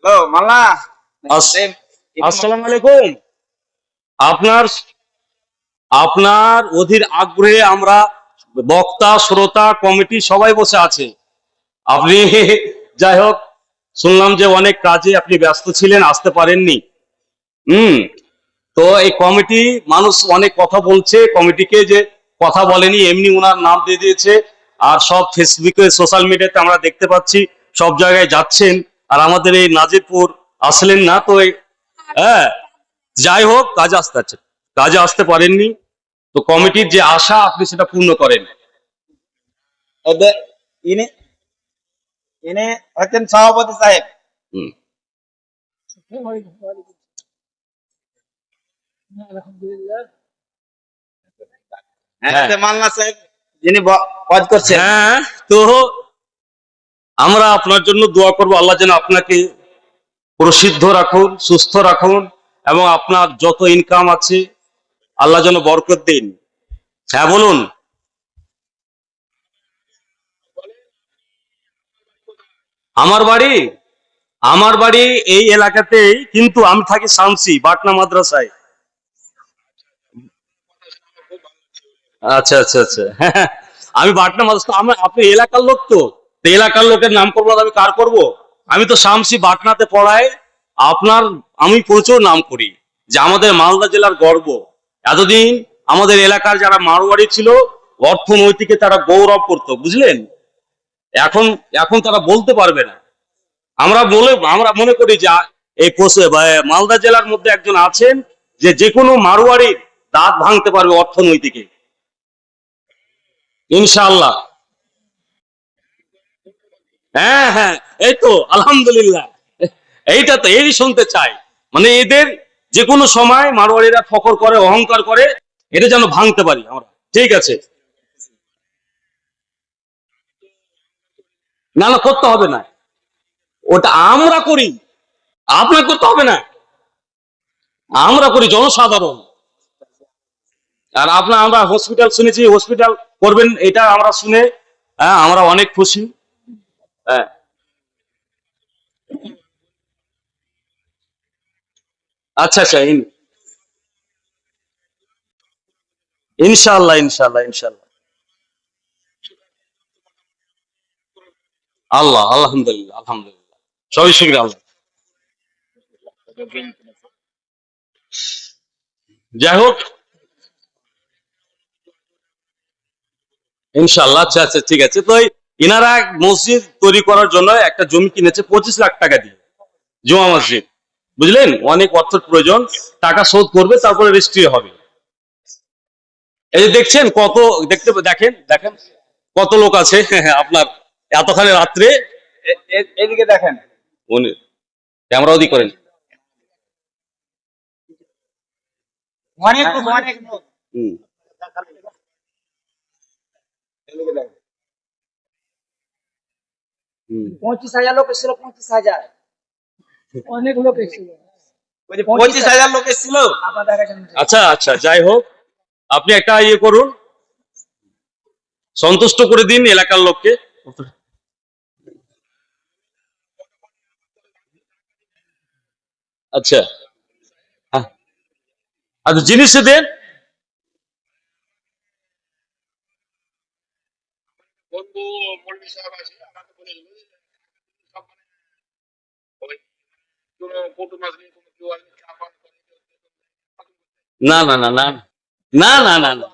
Hello মাল্লা, আসসালামু আলাইকুম। আপনার আপনার অধীর আগ্রহে আমরা বক্তা, শ্রোতা, কমিটি সবাই বসে আছে। আপনি যাই হোক, শুনলাম যে অনেক কাজে আপনি ব্যস্ত ছিলেন, আসতে পারেননি। হুম। তো এই কমিটি, মানুষ অনেক কথা বলছে কমিটিকে, যে কথা বলেনি এমনি ওনার নাম দিয়ে দিয়েছে। আর সব ফেসবুকে, সোশ্যাল মিডিয়াতে আমরা দেখতে পাচ্ছি সব জায়গায় যাচ্ছেন, আর আমাদের এই নাজিরপুর আসলেন না। তো হ্যাঁ, যাই হোক, কাজে আসতে পারেননি। তো কমিটির যে আশা, আপনি সেটা পূর্ণ করেন। ইনি ইনি হচ্ছেন সভাপতি সাহেব। হুম। হ্যাঁ, মাল্লা সাহেব যিনি পদ করছেন। হ্যাঁ। তো আমরা আপনার জন্য দোয়া করব, আল্লাহ যেন আপনাকে প্রসিদ্ধ রাখুন, সুস্থ রাখুন, এবং আপনার যত ইনকাম আছে আল্লাহ যেন বরকত দিন। হ্যাঁ, বলুন। আমার বাড়ি আমার বাড়ি এই এলাকাতেই, কিন্তু আমি থাকি শামসি বাটনা মাদ্রাসায়। আচ্ছা, আচ্ছা, আচ্ছা। হ্যাঁ, আমি বাটনা মাদ্রাসা, আপনি এলাকার লোক তো। তো এলাকার লোকের নাম করবো না, আমি কার করব? আমি তো শামসি বাটনাতে পড়াই। আপনার, আমি প্রচুর নাম করি যে আমাদের মালদা জেলার গর্ব। এতদিন আমাদের এলাকার যারা মারোয়াড়ি ছিল, অর্থনৈতিকে তারা গৌরব করতো, বুঝলেন। এখন এখন তারা বলতে পারবে না। আমরা মনে করি যে এই মালদা জেলার মধ্যে একজন আছেন, যে যে কোনো মারোয়াড়ির দাঁত ভাঙতে পারবে অর্থনৈতিকে, ইনশাআল্লাহ। হ্যাঁ, হ্যাঁ। এই তো আলহামদুলিল্লাহ। এইটা তো এই শুনতে চাই। মানে এদের যে কোনো সময় মারোয়াড়িরা ফখর করে, অহংকার করে, এটা যেন ভাঙতে পারি আমরা। ঠিক আছে। না, না, করতে হবে না। ওটা আমরা করি, আপনার করতে হবে না। আমরা করি, জনসাধারণ। আর আমরা হসপিটাল শুনেছি, হসপিটাল করবেন, এটা আমরা শুনে, হ্যাঁ, আমরা অনেক খুশি। হ্যাঁ। আচ্ছা, আচ্ছা। ইনশাআল্লাহ, ইনশাআল্লাহ, ইনশাআল্লাহ। আল্লাহ, আলহামদুলিল্লাহ, আলহামদুলিল্লাহ। সবই শুকরিয়া আল্লাহ। যাই হোক, ইনশাআল্লাহ। আচ্ছা, আচ্ছা, ঠিক আছে। তো ইনারা এক মসজিদ তৈরি করার জন্য একটা জমি কিনেছে 25 লাখ টাকা দিয়ে, জুমা মসজিদ। বুঝলেন, অনেক অর্থের প্রয়োজন। টাকা শোধ করবে, তারপরে রেজিস্ট্রি হবে। এই যে দেখছেন কত, দেখেন, দেখেন কত লোক আছে আপনার এতখানি রাত্রে। এদিকে দেখেন, উনি ক্যামেরা ওদিক করেন। অনেক লোক, অনেক লোক। হুম। এদিকে দেখেন, হুম। 25,000 লোক এসেছিল, 25,000 অনেক লোক এসেছিল। 25,000 লোক এসেছিল। আপনার দেখাচ্ছেন। আচ্ছা, আচ্ছা, যাই হোক, আপনি একটা ইয়ে করুন, সন্তুষ্ট করে দিন এলাকার লোককে। আচ্ছা, হ্যাঁ। আচ্ছা, জিনিস দেন। না, না, না, না, না, না, না, না।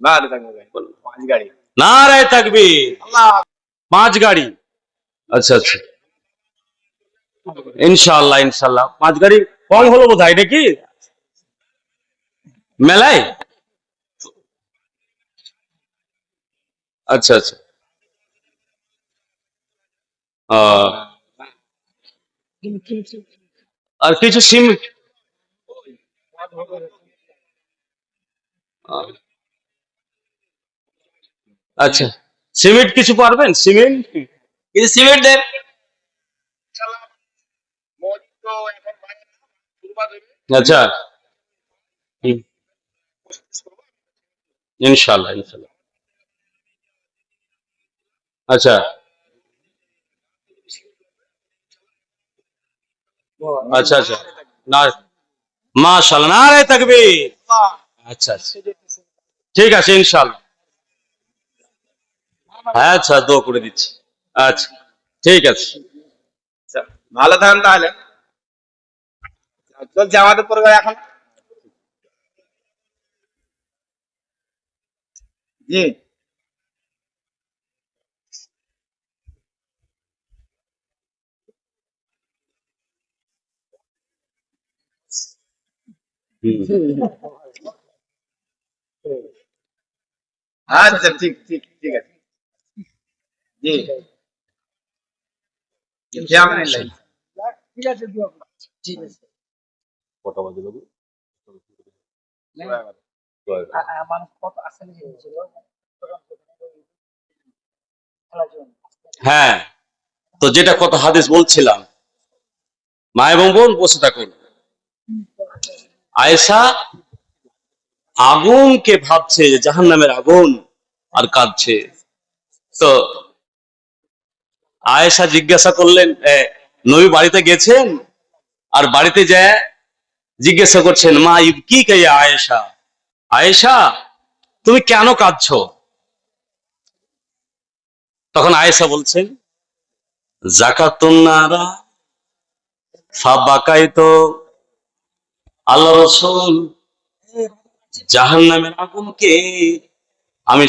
না রে থাকবে ভাই, 5 গাড়ি। নারায়ে তাকবীর। আল্লাহ 5 গাড়ি। আচ্ছা, আচ্ছা। ইনশাআল্লাহ, ইনশাআল্লাহ। 5 গাড়ি কম হলো বোধহয় নাকি মেলায়? আচ্ছা, আচ্ছা। আহ, আর কিছু সিম। আচ্ছা, সিমেন্ট কিছু পারবেন, সিমেন্ট? কিছু সিমেন্ট দেন। আচ্ছা। হুম। ইনশাল্লাহ ইনশাল্লাহ। আচ্ছা আচ্ছা আচ্ছা, না মাশাআল্লাহ, নারে তাকবীর। আচ্ছা আচ্ছা, ঠিক আছে ইনশাল্লাহ। হ্যাঁ আচ্ছা, দোয়া করে দিচ্ছি। আচ্ছা ঠিক আছে। আচ্ছা, ভালো থাকেন তাহলে। চলছে আমাদের পরিবার এখন। জি। হুম। আচ্ছা, ঠিক ঠিক ঠিক আছে। জি। জি, আলহামদুলিল্লাহ। ঠিক আছে, দোয়া করো। ঠিক আছে। কটা বাজে বাবু? মানুষ কত আসলে ছিল খেলার জন্য। হ্যাঁ, তো যেটা কথা হাদিস বলছিলাম, মা এবং বোন বসে থাকুন। আয়েশা আগুনকে ভাবছে যে জাহান্নামের আগুন, আর কাঁদছে। তো আয়েশা জিজ্ঞাসা করলেন, নবী বাড়িতে গেছেন? আর বাড়িতে যায় জিজ্ঞাসা করছেন, মা কি কে আয়েশা, আয়েশা তুমি কেন কাঁদছো? তখন আয়েশা বলছেন, জাকাতুন নারা ফাবাকাইতো, আল্লাহ রাসূল জাহান্নামের আগুনকে আমি